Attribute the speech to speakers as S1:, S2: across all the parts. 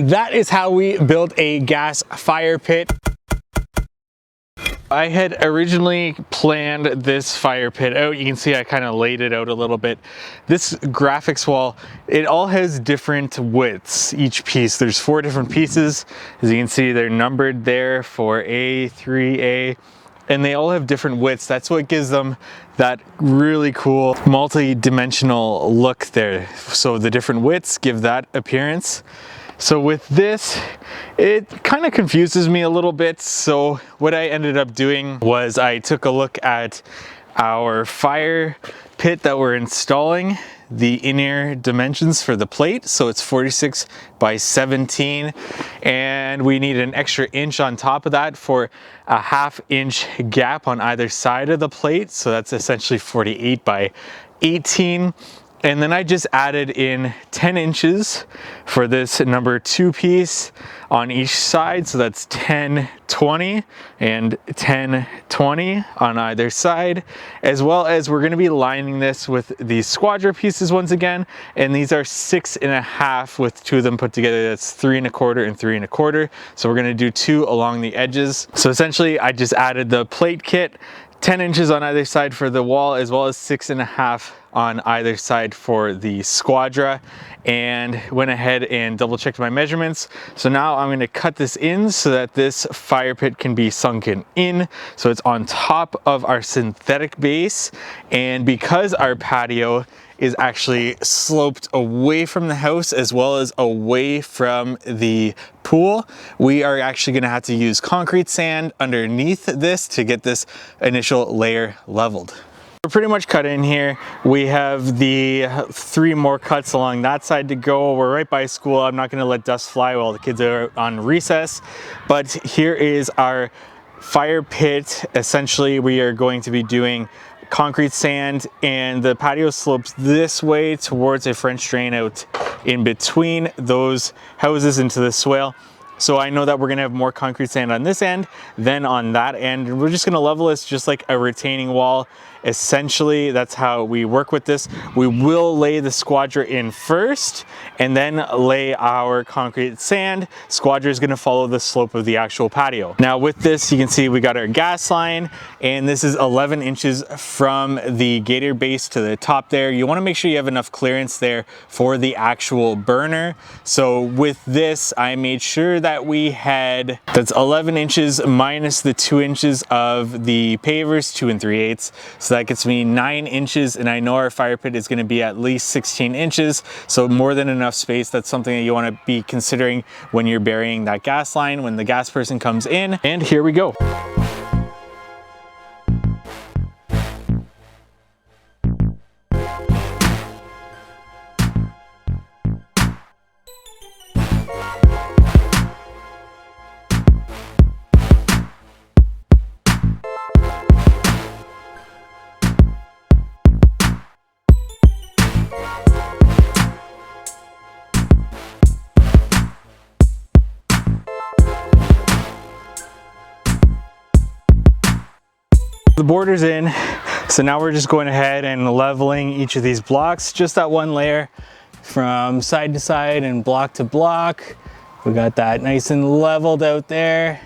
S1: That is how we built a gas fire pit. I had originally planned this fire pit out. You can see I kind of laid it out a little bit. This graphics wall, it all has different widths, each piece. There's 4 different pieces. As you can see, they're numbered there for A, 3A, and they all have different widths. That's what gives them that really cool multi-dimensional look there. So the different widths give that appearance. So with this, it kind of confuses me a little bit. So what I ended up doing was I took a look at our fire pit that we're installing, the inner dimensions for the plate. So it's 46 by 17, and we need an extra inch on top of that for a 1/2 inch gap on either side of the plate. So that's essentially 48 by 18. And then I just added in 10 inches for this number 2 piece on each side. So that's 10, 20 and 10, 20 on either side, as well as we're going to be lining this with these squadra pieces once again. And these are 6.5 with 2 of them put together. That's 3 1/4 and 3 1/4. So we're going to do 2 along the edges. So essentially I just added the plate kit, 10 inches on either side for the wall, as well as 6.5 on either side for the squadra, and went ahead and double checked my measurements. So now I'm going to cut this in so that this fire pit can be sunken in. So it's on top of our synthetic base, and because our patio is actually sloped away from the house as well as away from the pool, we are actually going to have to use concrete sand underneath this to get this initial layer leveled. We're pretty much cut in here. We have the 3 more cuts along that side to go. We're right by school. I'm not going to let dust fly while the kids are on recess, but here is our fire pit. Essentially, we are going to be doing concrete sand, and the patio slopes this way towards a French drain out in between those houses into the swale. So I know that we're gonna have more concrete sand on this end than on that end. We're just gonna level this just like a retaining wall. Essentially, that's how we work with this. We will lay the squadra in first and then lay our concrete sand. Squadra is gonna follow the slope of the actual patio. Now with this, you can see we got our gas line, and this is 11 inches from the Gator Base to the top there. You wanna make sure you have enough clearance there for the actual burner. So with this, I made sure that we had, that's 11 inches minus the 2 inches of the pavers, 2 3/8. So that gets me 9 inches, and I know our fire pit is going to be at least 16 inches, so more than enough space. That's something that you want to be considering when you're burying that gas line when the gas person comes in. And here we go. The border's in, so now we're just going ahead and leveling each of these blocks, just that one layer from side to side and block to block. We got that nice and leveled out there.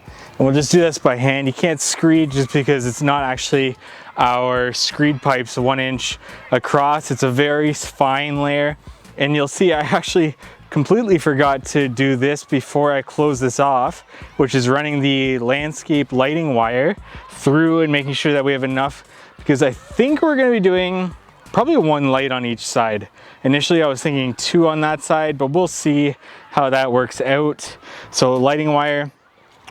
S1: And we'll just do this by hand. You can't screed just because it's not actually our screed pipes 1 inch across. It's a very fine layer. And you'll see I actually completely forgot to do this before I close this off, which is running the landscape lighting wire through and making sure that we have enough, because I think we're going to be doing probably 1 light on each side. Initially I was thinking 2 on that side, but we'll see how that works out. So lighting wire,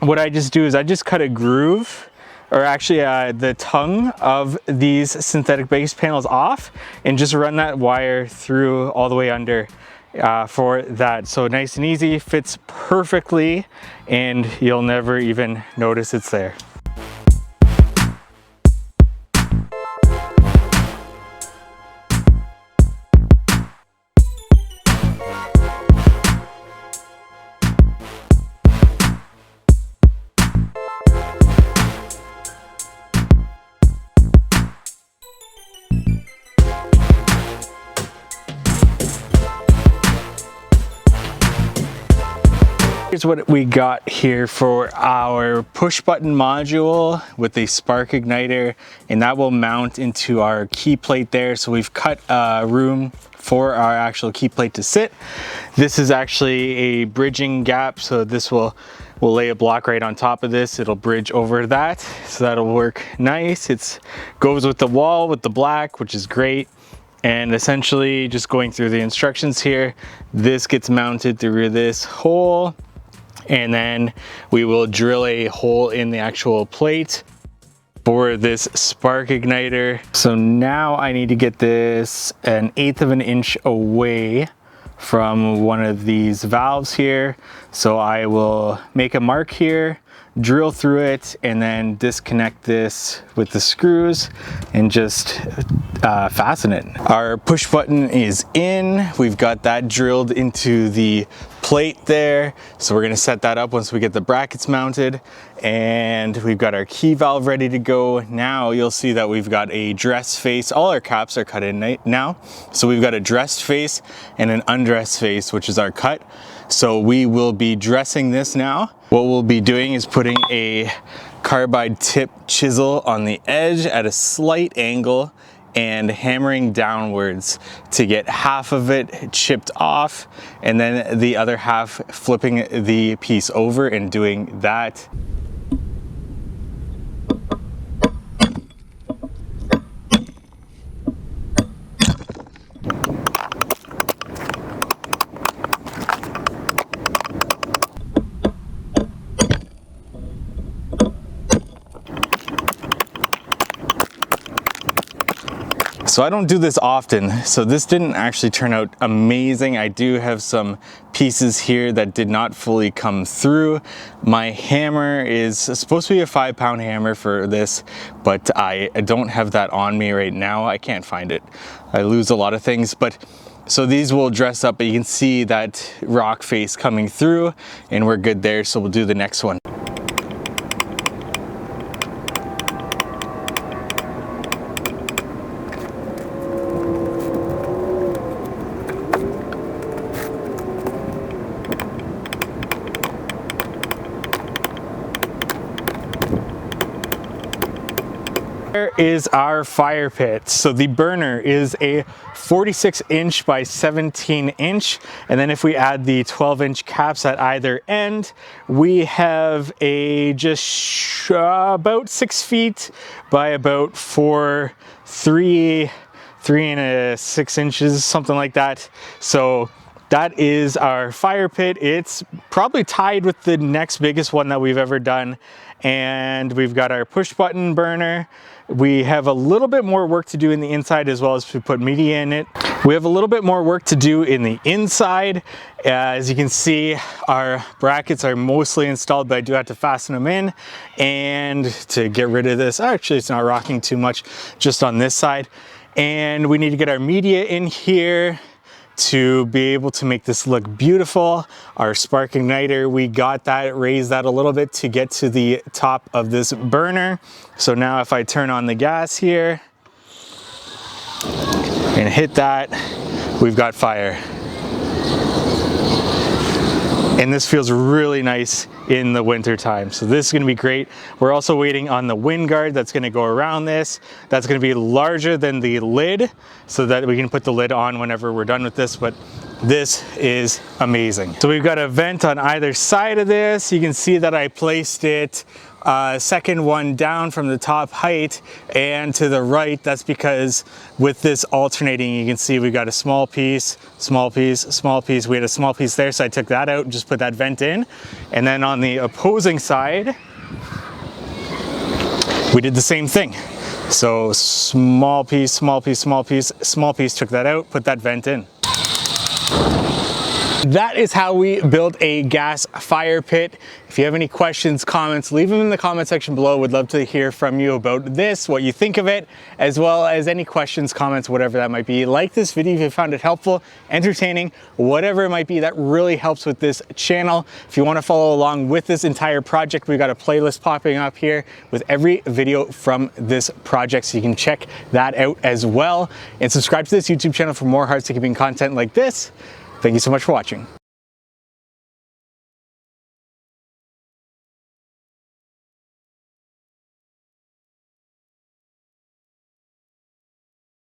S1: what I just do is I just cut a groove, or actually the tongue of these synthetic base panels off, and just run that wire through all the way under for that. So nice and easy, fits perfectly, and you'll never even notice it's there. Here's what we got here for our push button module with the spark igniter, and that will mount into our key plate there. So we've cut room for our actual key plate to sit. This is actually a bridging gap, so this we'll lay a block right on top of this. It'll bridge over that, so that'll work nice. It goes with the wall with the black, which is great. And essentially, just going through the instructions here, this gets mounted through this hole, and then we will drill a hole in the actual plate for this spark igniter. So now I need to get this 1/8 of an inch away from one of these valves here. So I will make a mark here, drill through it, and then disconnect this with the screws and just fasten it. Our push button is in. We've got that drilled into the plate there. So we're gonna set that up once we get the brackets mounted, and we've got our key valve ready to go. Now you'll see that we've got a dress face. All our caps are cut in now. So we've got a dressed face and an undressed face, which is our cut. So we will be dressing this now. What we'll be doing is putting a carbide tip chisel on the edge at a slight angle and hammering downwards to get half of it chipped off, and then the other half flipping the piece over and doing that. So I don't do this often, so this didn't actually turn out amazing. I do have some pieces here that did not fully come through. My hammer is supposed to be a 5-pound hammer for this, but I don't have that on me right now. I can't find it. I lose a lot of things, but so these will dress up, but you can see that rock face coming through, and we're good there. So we'll do the next one. Here is our fire pit. So the burner is a 46-inch by 17-inch, and then if we add the 12-inch caps at either end, we have a just about 6 feet by about 3 and 6 inches, something like that. So that is our fire pit. It's probably tied with the next biggest one that we've ever done. And we've got our push button burner. We have a little bit more work to do in the inside, as well as to put media in it. We have a little bit more work to do in the inside. As you can see, our brackets are mostly installed, but I do have to fasten them in. And to get rid of this, actually it's not rocking too much, just on this side. And we need to get our media in here to be able to make this look beautiful. Our spark igniter, we got that, raised that a little bit to get to the top of this burner. So now if I turn on the gas here and hit that, we've got fire. And this feels really nice in the winter time. So this is gonna be great. We're also waiting on the wind guard that's gonna go around this. That's gonna be larger than the lid so that we can put the lid on whenever we're done with this, but this is amazing. So we've got a vent on either side of this. You can see that I placed it second one down from the top height and to the right. That's because with this alternating, you can see we got a small piece, small piece, small piece. We had a small piece there, so I took that out and just put that vent in. And then on the opposing side, we did the same thing. So small piece, small piece, small piece, small piece, took that out, put that vent in. That is how we built a gas fire pit. If you have any questions, comments, leave them in the comment section below. Would love to hear from you about this, what you think of it, as well as any questions, comments, whatever that might be. Like this video if you found it helpful, entertaining, whatever it might be. That really helps with this channel. If you want to follow along with this entire project, we've got a playlist popping up here with every video from this project, so you can check that out as well. And subscribe to this YouTube channel for more hardscaping content like this. Thank you so much for watching.